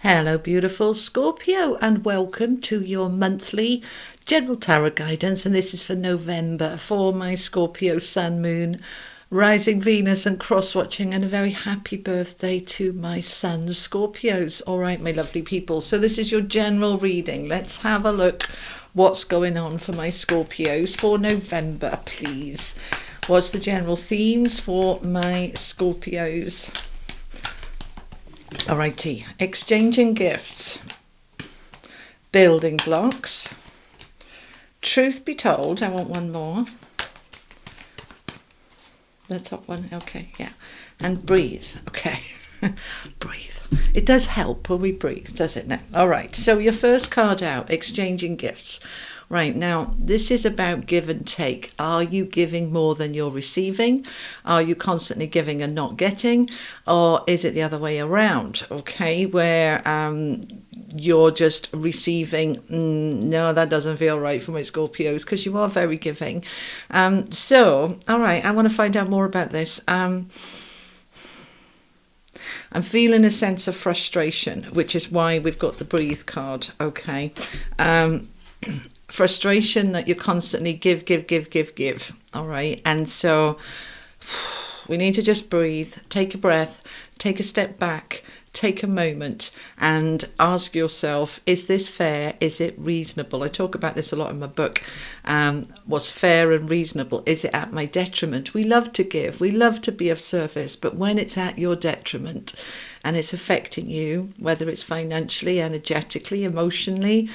Hello, beautiful Scorpio, and welcome to your monthly general tarot guidance. And this is for November for my Scorpio Sun, Moon, Rising Venus, and cross watching. And a very happy birthday to my son, Scorpios. All right, my lovely people. So this is your general reading. Let's have a look what's going on for my Scorpios for November, please. What's the general themes for my Scorpios? Alrighty, exchanging gifts, building blocks, truth be told, I want one more, the top one, okay, yeah, and breathe, okay, breathe. It does help when we breathe, does it now? Alright, so your first card out, exchanging gifts. Right, now this is about give and take. Are you giving more than you're receiving? Are you constantly giving and not getting? Or is it the other way around? Okay, where you're just receiving. No, that doesn't feel right for my Scorpios, because you are very giving. So, all right, I want to find out more about this. I'm feeling a sense of frustration, which is why we've got the breathe card, okay? Frustration that you constantly give, all right? And so we need to just breathe, take a breath, take a step back, take a moment and ask yourself, is this fair? Is it reasonable? I talk about this a lot in my book. What's fair and reasonable? Is it at my detriment? We love to give, we love to be of service, but when it's at your detriment and it's affecting you, whether it's financially, energetically, emotionally,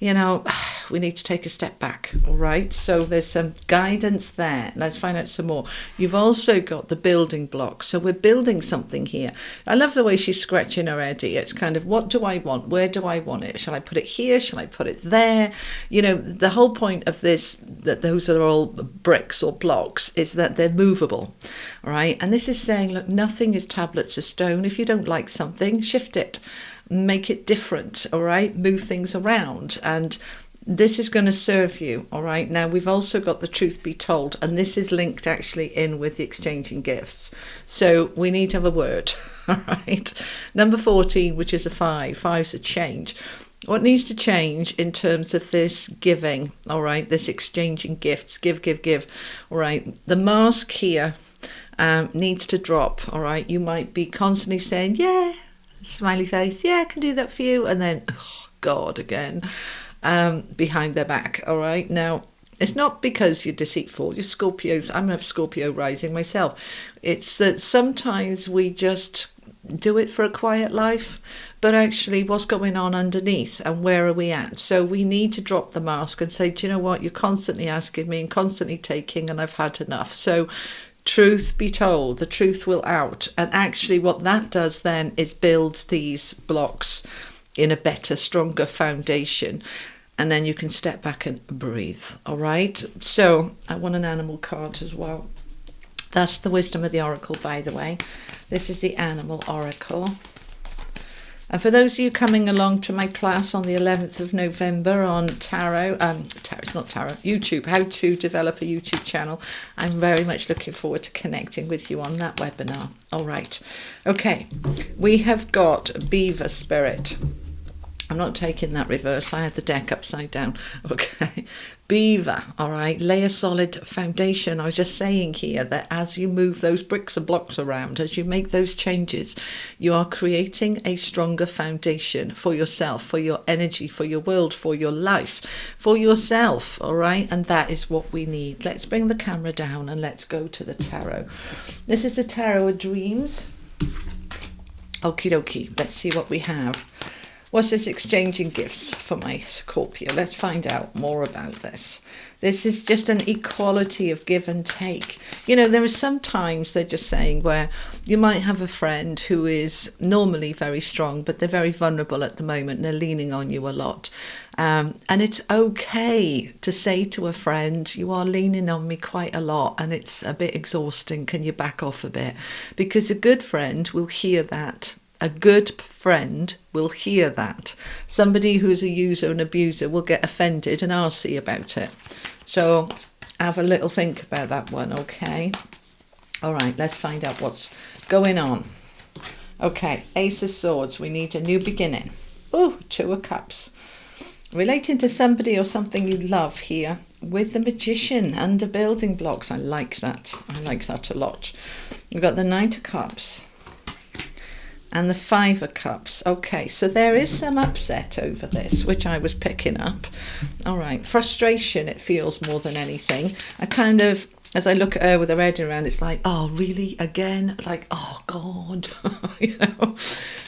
you know, we need to take a step back, all right? So there's some guidance there. Let's find out some more. You've also got the building blocks. So we're building something here. I love the way she's scratching her head here. It's kind of, what do I want? Where do I want it? Shall I put it here? Shall I put it there? You know, the whole point of this, that those are all bricks or blocks, is that they're movable, all right? And this is saying, look, nothing is tablets of stone. If you don't like something, shift it. Make it different, all right? Move things around, and this is going to serve you, all right? Now, we've also got the truth be told, and this is linked actually in with the exchanging gifts. So we need to have a word, all right? Number 14, which is a 5. 5's a change. What needs to change in terms of this giving, all right? This exchanging gifts, give, all right? The mask here needs to drop, all right? You might be constantly saying, yeah, smiley face, yeah, I can do that for you, and then, oh God, again, behind their back, all right? Now, it's not because you're deceitful. You're Scorpios. I'm a Scorpio rising myself. It's that sometimes we just do it for a quiet life, but actually what's going on underneath and where are we at? So we need to drop the mask and say, do you know what? You're constantly asking me and constantly taking, and I've had enough. So truth be told, the truth will out. And actually what that does then is build these blocks in a better, stronger foundation. And then you can step back and breathe, all right? So I want an animal card as well. That's the wisdom of the oracle, by the way. This is the animal oracle. And for those of you coming along to my class on the 11th of November on YouTube, how to develop a YouTube channel, I'm very much looking forward to connecting with you on that webinar. All right. Okay. We have got Beaver Spirit. I'm not taking that reverse. I had the deck upside down. Okay. Beaver, all right, lay a solid foundation. I was just saying here that as you move those bricks and blocks around, as you make those changes, you are creating a stronger foundation for yourself, for your energy, for your world, for your life, for yourself, all right? And that is what we need. Let's bring the camera down and let's go to the tarot. This is the Tarot of Dreams. Okie dokie, let's see what we have. What's this exchanging gifts for my Scorpio? Let's find out more about this. This is just an equality of give and take. You know, there are some times, they're just saying, where you might have a friend who is normally very strong, but they're very vulnerable at the moment. And they're leaning on you a lot. And it's okay to say to a friend, you are leaning on me quite a lot and it's a bit exhausting. Can you back off a bit? Because a good friend will hear that. A good friend will hear that. Somebody who's a user and abuser will get offended and I'll see about it. So have a little think about that one, okay? All right, let's find out what's going on. Okay, Ace of Swords. We need a new beginning. Oh, Two of Cups. Relating to somebody or something you love here with the Magician under building blocks. I like that. I like that a lot. We've got the Knight of Cups and the Five of Cups. Okay, so there is some upset over this, which I was picking up. All right, frustration, it feels more than anything. I kind of, as I look at her with her head around, it's like, oh, really? Again? Like, oh, God. You know?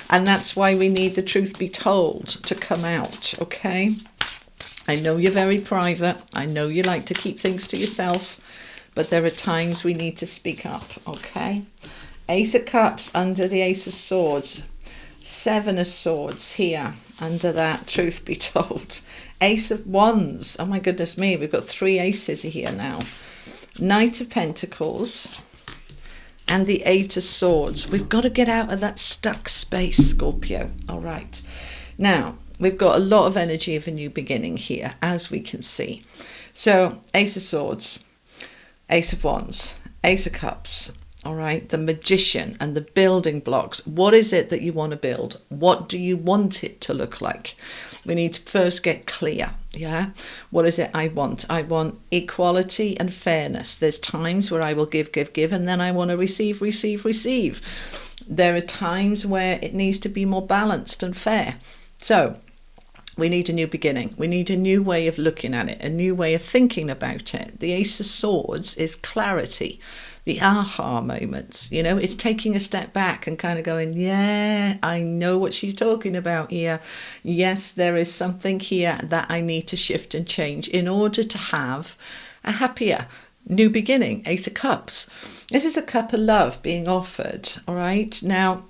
And that's why we need the truth be told to come out, okay? I know you're very private. I know you like to keep things to yourself, but there are times we need to speak up, okay? Ace of Cups under the Ace of Swords. Seven of Swords here under that, truth be told. Ace of Wands. Oh my goodness me, we've got three aces here now. Knight of Pentacles and the Eight of Swords. We've got to get out of that stuck space, Scorpio. All right. Now, we've got a lot of energy of a new beginning here, as we can see. So, Ace of Swords, Ace of Wands, Ace of Cups. All right, the Magician and the building blocks. What is it that you want to build? What do you want it to look like? We need to first get clear, yeah? What is it I want? I want equality and fairness. There's times where I will give, and then I want to receive. There are times where it needs to be more balanced and fair. So, we need a new beginning. We need a new way of looking at it, a new way of thinking about it. The Ace of Swords is clarity. The aha moments, you know, it's taking a step back and kind of going, yeah, I know what she's talking about here. Yes, there is something here that I need to shift and change in order to have a happier new beginning. Ace of Cups. This is a cup of love being offered, all right? Now,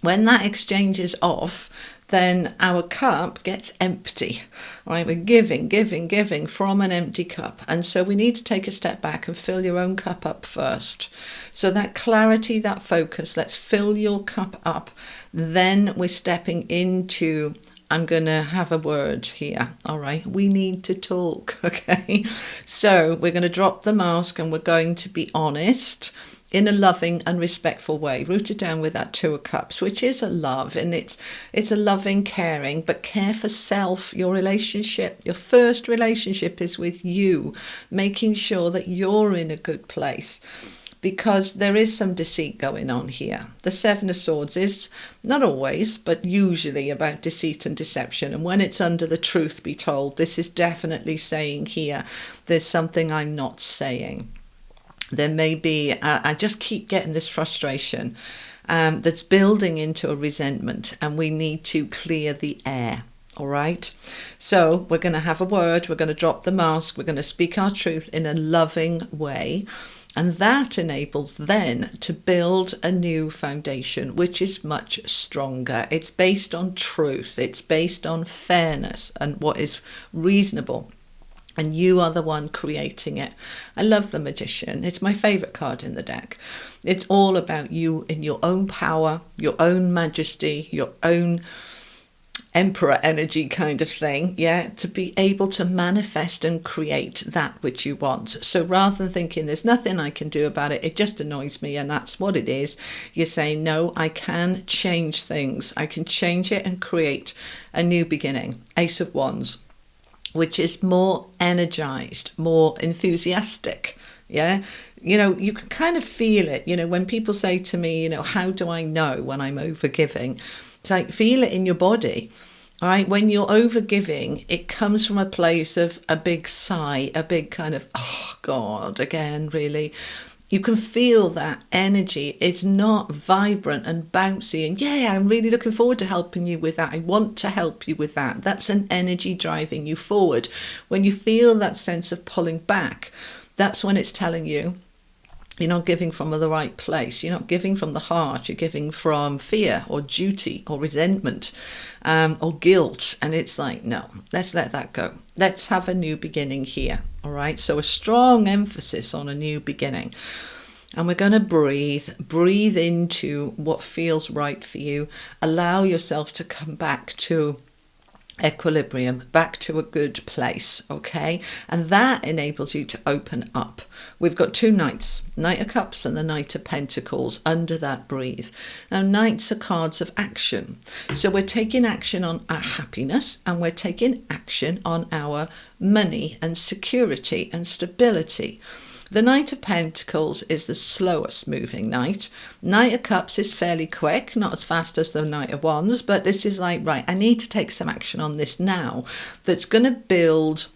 when that exchange is off, then our cup gets empty, right? We're giving from an empty cup. And so we need to take a step back and fill your own cup up first. So that clarity, that focus, let's fill your cup up. Then we're stepping into, I'm going to have a word here, all right? We need to talk, okay? So we're going to drop the mask and we're going to be honest in a loving and respectful way, rooted down with that Two of Cups, which is a love, and it's a loving, caring, but care for self, your relationship. Your first relationship is with you, making sure that you're in a good place, because there is some deceit going on here. The Seven of Swords is not always, but usually about deceit and deception. And when it's under the truth be told, this is definitely saying here, there's something I'm not saying. There may be, I just keep getting this frustration that's building into a resentment, and we need to clear the air. All right. So we're going to have a word. We're going to drop the mask. We're going to speak our truth in a loving way. And that enables then to build a new foundation, which is much stronger. It's based on truth. It's based on fairness and what is reasonable. And you are the one creating it. I love the Magician. It's my favourite card in the deck. It's all about you in your own power, your own majesty, your own emperor energy kind of thing, yeah, to be able to manifest and create that which you want. So rather than thinking there's nothing I can do about it, it just annoys me and that's what it is, you're saying, no, I can change things. I can change it and create a new beginning. Ace of Wands, which is more energized, more enthusiastic. Yeah. You know, you can kind of feel it. You know, when people say to me, you know, how do I know when I'm overgiving? It's like, feel it in your body. All right. When you're overgiving, it comes from a place of a big sigh, a big kind of, oh God, again, really. You can feel that energy. It's not vibrant and bouncy and yeah, I'm really looking forward to helping you with that. I want to help you with that. That's an energy driving you forward. When you feel that sense of pulling back, that's when it's telling you you're not giving from the right place. You're not giving from the heart. You're giving from fear or duty or resentment or guilt. And it's like, no, let's let that go. Let's have a new beginning here. All right. So a strong emphasis on a new beginning. And we're going to breathe into what feels right for you. Allow yourself to come back to equilibrium, back to a good place, okay? And that enables you to open up. We've got two Knights, Knight of Cups and the Knight of Pentacles under that breathe. Now, Knights are cards of action. So we're taking action on our happiness, and we're taking action on our money and security and stability. The Knight of Pentacles is the slowest moving Knight. Knight of Cups is fairly quick, not as fast as the Knight of Wands, but this is like, right, I need to take some action on this now that's going to build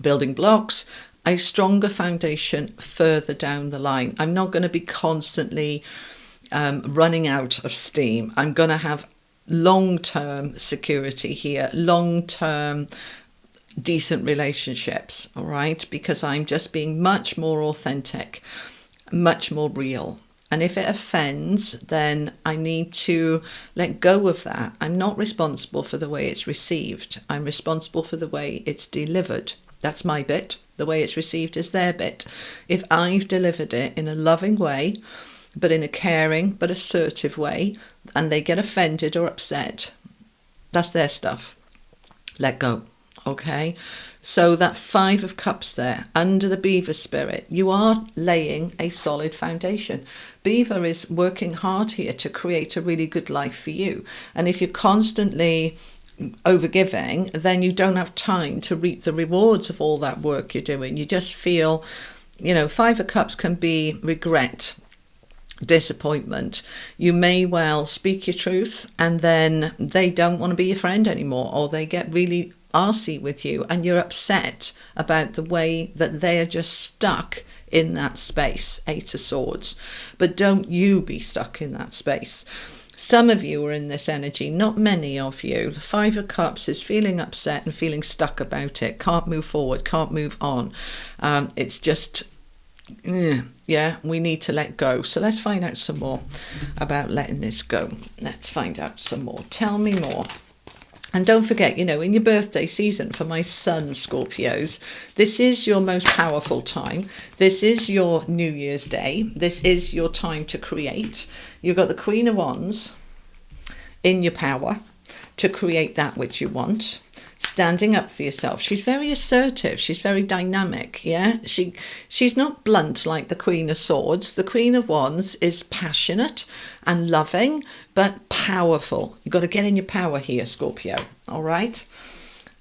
building blocks, a stronger foundation further down the line. I'm not going to be constantly running out of steam. I'm going to have long-term security here, long-term decent relationships, all right, because I'm just being much more authentic, much more real. And if it offends, then I need to let go of that. I'm not responsible for the way it's received. I'm responsible for the way it's delivered. That's my bit. The way it's received is their bit. If I've delivered it in a loving way, but in a caring but assertive way, and they get offended or upset, that's their stuff. Let go. Okay, so that Five of Cups there, under the Beaver spirit, you are laying a solid foundation. Beaver is working hard here to create a really good life for you. And if you're constantly overgiving, then you don't have time to reap the rewards of all that work you're doing. You just feel, Five of Cups can be regret, disappointment. You may well speak your truth, and then they don't want to be your friend anymore, or they get really arsy with you, and you're upset about the way that they are just stuck in that space. Eight of Swords. But don't you be stuck in that space. Some of you are in this energy, not many of you. The Five of Cups is feeling upset and feeling stuck about it, can't move forward, can't move on. It's just, yeah, we need to let go. So let's find out some more about letting this go. Let's find out some more. Tell me more. And don't forget, in your birthday season, for my sun Scorpios, this is your most powerful time. This is your New Year's Day. This is your time to create. You've got the Queen of Wands in your power to create that which you want. Standing up for yourself. She's very assertive. She's very dynamic. Yeah, she's not blunt like the Queen of Swords. The Queen of Wands is passionate and loving, but powerful. You've got to get in your power here, Scorpio. All right,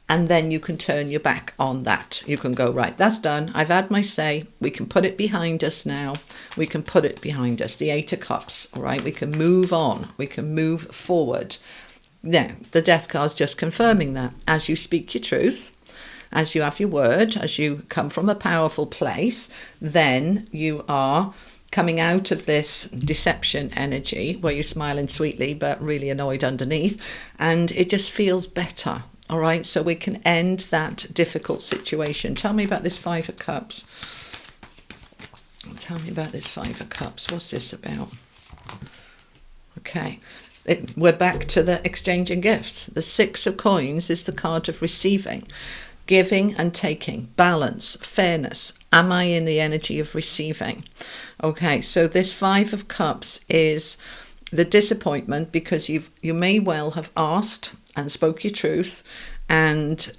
and then you can turn your back on that. You can go, right, that's done. I've had my say. We can put it behind us now. We can put it behind us. The Eight of Cups. All right, we can move on. We can move forward. Now, the Death card's just confirming that. As you speak your truth, as you have your word, as you come from a powerful place, then you are coming out of this deception energy where you're smiling sweetly but really annoyed underneath, and it just feels better. All right, so we can end that difficult situation. Tell me about this Five of Cups. Tell me about this Five of Cups. What's this about? Okay. We're back to the exchanging gifts. The Six of Coins is the card of receiving, giving and taking, balance, fairness. Am I in the energy of receiving? Okay, so this Five of Cups is the disappointment because you may well have asked and spoke your truth, and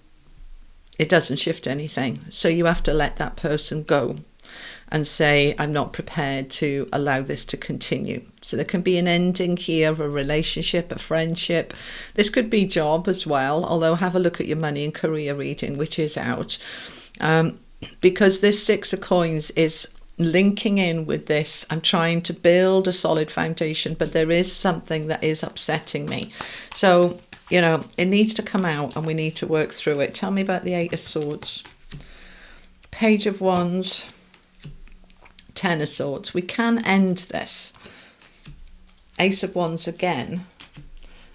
it doesn't shift anything. So you have to let that person go and say, I'm not prepared to allow this to continue. So there can be an ending here of a relationship, a friendship. This could be job as well, although have a look at your money and career reading, which is out. Because this Six of Coins is linking in with this. I'm trying to build a solid foundation, but there is something that is upsetting me. So, it needs to come out and we need to work through it. Tell me about the Eight of Swords. Page of Wands. Ten of Swords. We can end this. Ace of Wands again.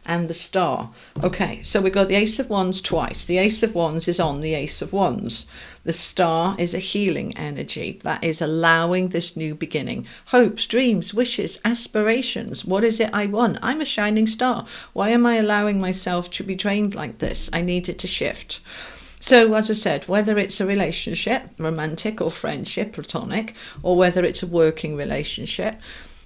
And the Star. Okay, so we got the Ace of Wands twice. The Ace of Wands is on the Ace of Wands. The Star is a healing energy. That is allowing this new beginning. Hopes, dreams, wishes, aspirations. What is it I want? I'm a shining star. Why am I allowing myself to be drained like this? I need it to shift. So, as I said, whether it's a relationship, romantic or friendship, platonic, or whether it's a working relationship,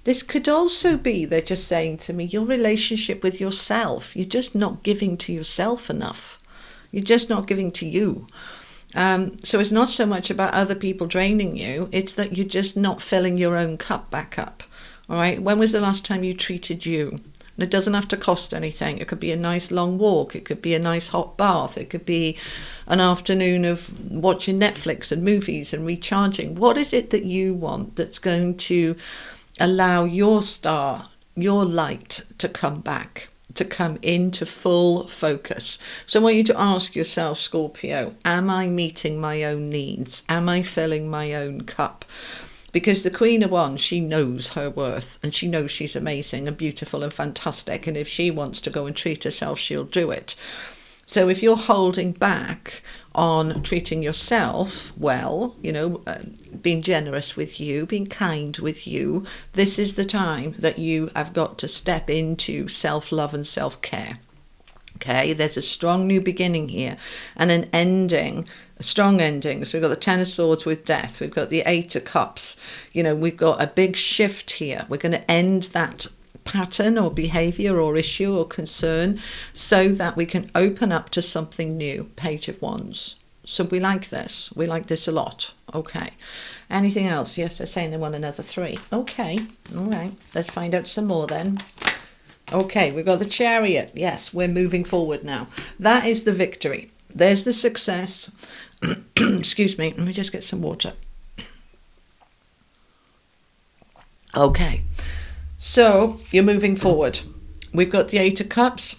This could also be, they're just saying to me, your relationship with yourself. You're just not giving to yourself enough. You're just not giving to you. So it's not so much about other people draining you. It's that you're just not filling your own cup back up. All right. When was the last time you treated you? And it doesn't have to cost anything. It could be a nice long walk. It could be a nice hot bath. It could be an afternoon of watching Netflix and movies and recharging. What is it that you want that's going to allow your star, your light to come back, to come into full focus? So I want you to ask yourself, Scorpio, am I meeting my own needs? Am I filling my own cup? Because the Queen of Wands, she knows her worth, and she knows she's amazing and beautiful and fantastic. And if she wants to go and treat herself, she'll do it. So if you're holding back on treating yourself well, being generous with you, being kind with you, this is the time that you have got to step into self-love and self-care. Okay, there's a strong new beginning here and an ending, a strong ending. So we've got the Ten of Swords with death. We've got the Eight of Cups. We've got a big shift here. We're going to end that pattern or behavior or issue or concern so that we can open up to something new. Page of Wands. So we like this. We like this a lot. Okay. Anything else? Yes, they're saying they want another 3. Okay. All right. Let's find out some more then. Okay, we've got the Chariot. Yes, we're moving forward now. That is the victory. There's the success. Excuse me, let me just get some water. Okay, so you're moving forward. We've got the Eight of Cups.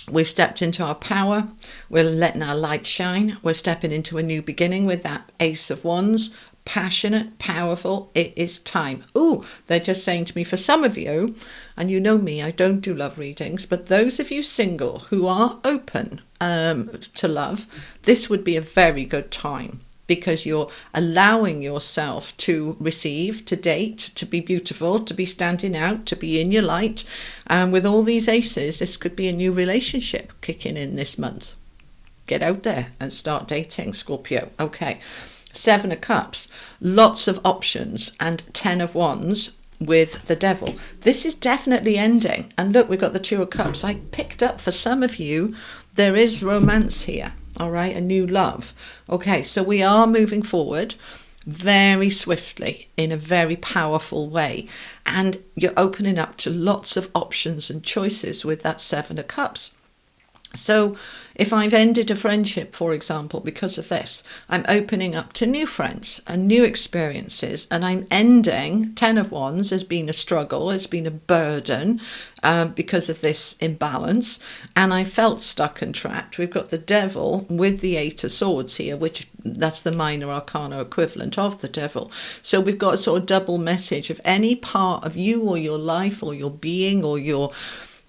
We've stepped into our power. We're letting our light shine. We're stepping into a new beginning with that Ace of Wands. Passionate, powerful, it is time. Oh, they're just saying to me, for some of you, and you know me, I don't do love readings, but those of you single who are open to love, this would be a very good time because you're allowing yourself to receive, to date, to be beautiful, to be standing out, to be in your light. And with all these aces, this could be a new relationship kicking in this month. Get out there and start dating, Scorpio. Okay. 7 of Cups, lots of options, and 10 of Wands with the Devil. This is definitely ending. And look, we've got the 2 of Cups. I picked up for some of you, there is romance here, all right, a new love. Okay, so we are moving forward very swiftly in a very powerful way. And you're opening up to lots of options and choices with that 7 of Cups. So if I've ended a friendship, for example, because of this, I'm opening up to new friends and new experiences, and I'm ending 10 of Wands has been a struggle, it's been a burden because of this imbalance, and I felt stuck and trapped. We've got the Devil with the 8 of Swords here, which that's the minor arcana equivalent of the Devil. So we've got a sort of double message of any part of you or your life or your being or your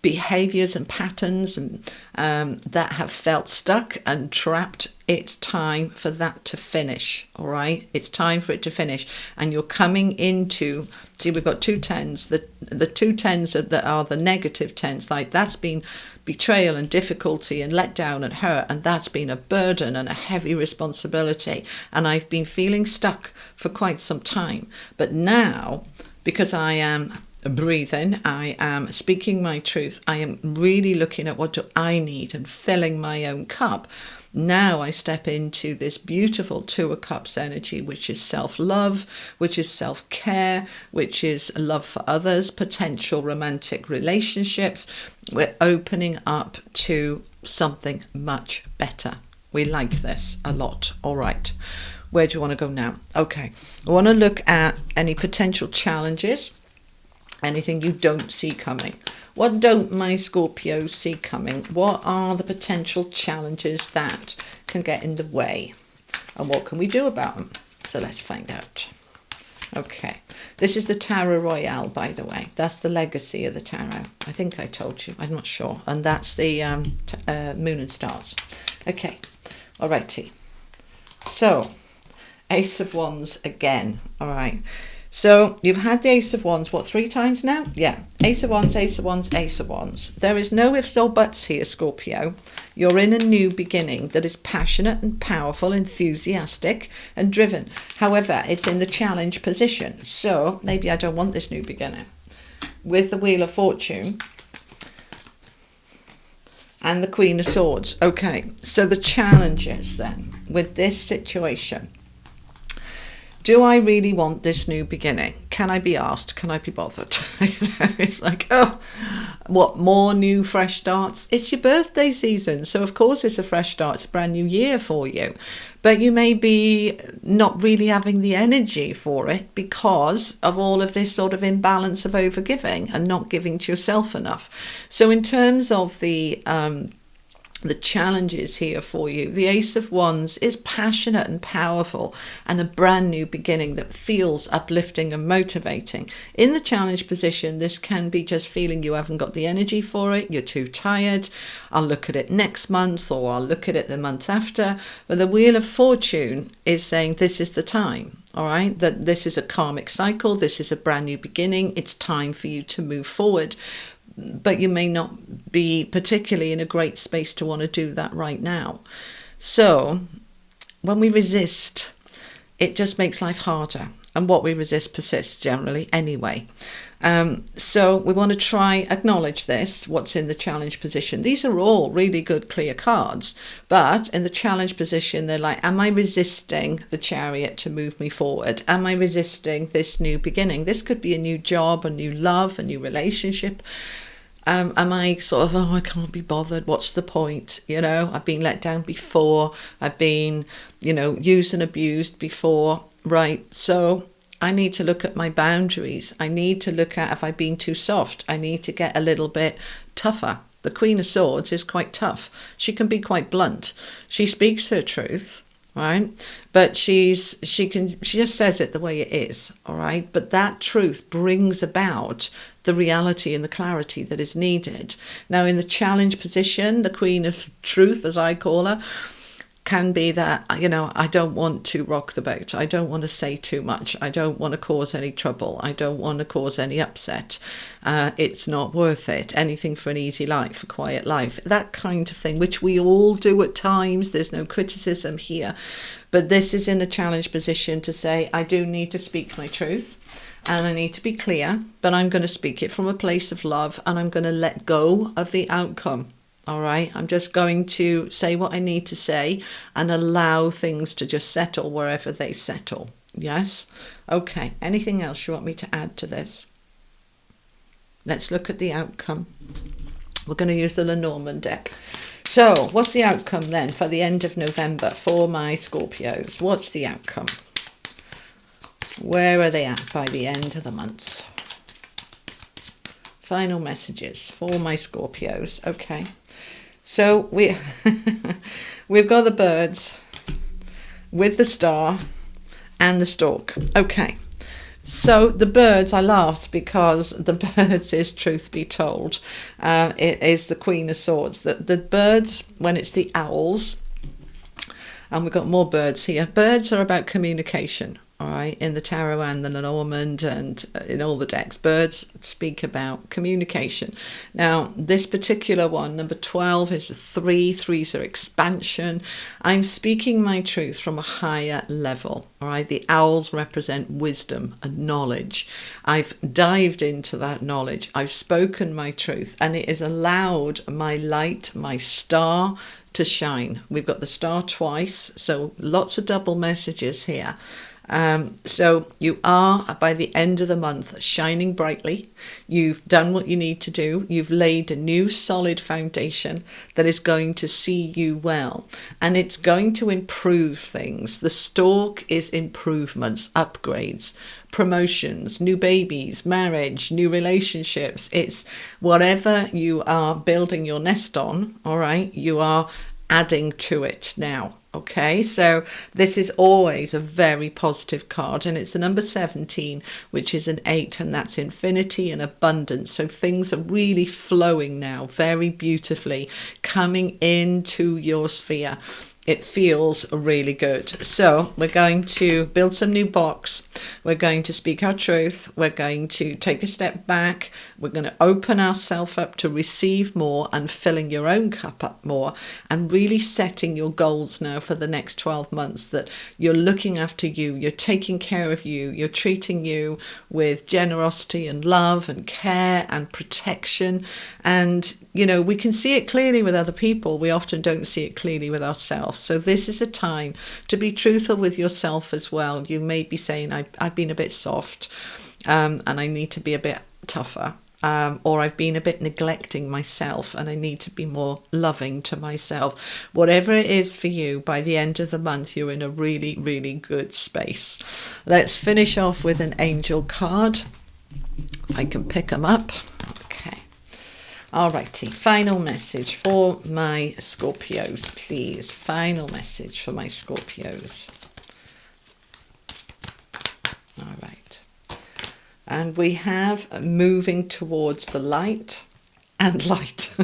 behaviors and patterns and that have felt stuck and trapped. It's time for that to finish. All right, it's time for it to finish, and you're coming into, see, we've got 2 10s. The 2 10s that are the negative 10s, like that's been betrayal and difficulty and let down and hurt, and that's been a burden and a heavy responsibility, and I've been feeling stuck for quite some time. But now, because I am breathing, I am speaking my truth, I am really looking at what do I need and filling my own cup. Now I step into this beautiful 2 of Cups energy, which is self-love, which is self-care, which is love for others, potential romantic relationships. We're opening up to something much better. We like this a lot. All right, where do you want to go now? Okay, I want to look at any potential challenges. Anything you don't see coming. What don't my Scorpios see coming? What are the potential challenges that can get in the way? And what can we do about them? So let's find out. Okay, this is the Tarot Royale, by the way. That's the legacy of the Tarot. I think I told you, I'm not sure. And that's the Moon and Stars. Okay, alrighty. So, Ace of Wands again, all right. So you've had the Ace of Wands, what, 3 times now? Yeah. Ace of Wands, Ace of Wands, Ace of Wands. There is no ifs or buts here, Scorpio. You're in a new beginning that is passionate and powerful, enthusiastic and driven. However, it's in the challenge position. So maybe I don't want this new beginning. With the Wheel of Fortune and the Queen of Swords. Okay, so the challenges then with this situation. Do I really want this new beginning? Can I be asked? Can I be bothered? It's like, oh, what, more new fresh starts? It's your birthday season. So of course it's a fresh start. It's a brand new year for you. But you may be not really having the energy for it because of all of this sort of imbalance of overgiving and not giving to yourself enough. So in terms of the challenges here for you, the Ace of Wands is passionate and powerful and a brand new beginning that feels uplifting and motivating. In the challenge position, this can be just feeling you haven't got the energy for it, you're too tired, I'll look at it next month or I'll look at it the month after. But the Wheel of Fortune is saying this is the time. All right, that this is a karmic cycle, this is a brand new beginning, it's time for you to move forward. But you may not be particularly in a great space to want to do that right now. So when we resist, it just makes life harder. And what we resist persists generally anyway. So we want to try acknowledge this, what's in the challenge position. These are all really good, clear cards. But in the challenge position, they're like, am I resisting the Chariot to move me forward? Am I resisting this new beginning? This could be a new job, a new love, a new relationship. Am I sort of, oh, I can't be bothered, what's the point? You know, I've been let down before. I've been, used and abused before. Right, so I need to look at my boundaries. I need to look at, have I been too soft? I need to get a little bit tougher. The Queen of Swords is quite tough. She can be quite blunt. She speaks her truth, right? But she just says it the way it is, all right? But that truth brings about the reality and the clarity that is needed. Now, in the challenge position, the Queen of Truth, as I call her, can be that, I don't want to rock the boat. I don't want to say too much. I don't want to cause any trouble. I don't want to cause any upset. It's not worth it. Anything for an easy life, a quiet life, that kind of thing, which we all do at times. There's no criticism here. But this is in a challenge position to say, I do need to speak my truth. And I need to be clear, but I'm going to speak it from a place of love and I'm going to let go of the outcome. All right, I'm just going to say what I need to say and allow things to just settle wherever they settle. Yes? Okay, anything else you want me to add to this? Let's look at the outcome. We're going to use the Lenormand deck. So, what's the outcome then for the end of November for my Scorpios? What's the outcome? Where are they at by the end of the month? Final messages for my Scorpios. Okay. So we've got the birds with the star and the stork. Okay. So the birds, I laughed because the birds is, truth be told, it is the Queen of Swords. The birds, when it's the owls, and we've got more birds here. Birds are about communication. All right, in the tarot and the Lenormand and in all the decks, birds speak about communication. Now, this particular one, number 12, is a 3. 3s are expansion. I'm speaking my truth from a higher level. All right, the owls represent wisdom and knowledge. I've dived into that knowledge. I've spoken my truth, and it has allowed my light, my star, to shine. We've got the star twice, so lots of double messages here. So you are, by the end of the month, shining brightly. You've done what you need to do. You've laid a new solid foundation that is going to see you well. And it's going to improve things. The stork is improvements, upgrades, promotions, new babies, marriage, new relationships. It's whatever you are building your nest on, all right, you are adding to it now. Okay, so this is always a very positive card, and it's the number 17, which is an 8, and that's infinity and abundance. So things are really flowing now very beautifully, coming into your sphere. it feels really good. So we're going to build some new box. We're going to speak our truth. We're going to take a step back. We're going to open ourselves up to receive more and filling your own cup up more, and really setting your goals now for the next 12 months, that you're looking after you, you're taking care of you, you're treating you with generosity and love and care and protection. And, you know, we can see it clearly with other people. We often don't see it clearly with ourselves. So this is a time to be truthful with yourself as well. You may be saying, I've been a bit soft, and I need to be a bit tougher. Or I've been a bit neglecting myself and I need to be more loving to myself. Whatever it is for you, by the end of the month, you're in a really, really good space. Let's finish off with an angel card. If I can pick them up. Okay. Alrighty, final message for my Scorpios, please. Final message for my Scorpios. All right. And we have moving towards the light and light.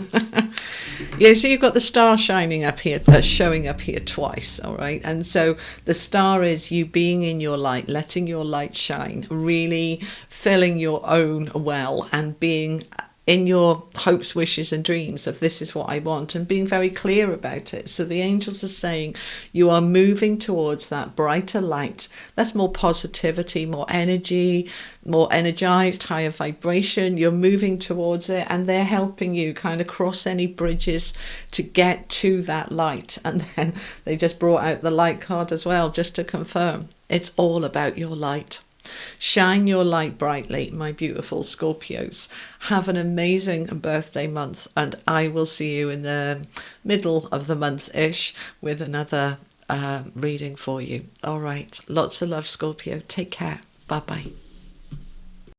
Yeah, so you've got the star shining up here, showing up here twice, all right? And so the star is you being in your light, letting your light shine, really filling your own well and being in your hopes, wishes and dreams of this is what I want, and being very clear about it. So the angels are saying you are moving towards that brighter light. That's more positivity, more energy, more energized, higher vibration. You're moving towards it, and they're helping you kind of cross any bridges to get to that light. And then they just brought out the light card as well, just to confirm it's all about your light. Shine your light brightly, my beautiful Scorpios. Have an amazing birthday month, and I will see you in the middle of the month-ish with another reading for you. All right. Lots of love, Scorpio. Take care. Bye-bye.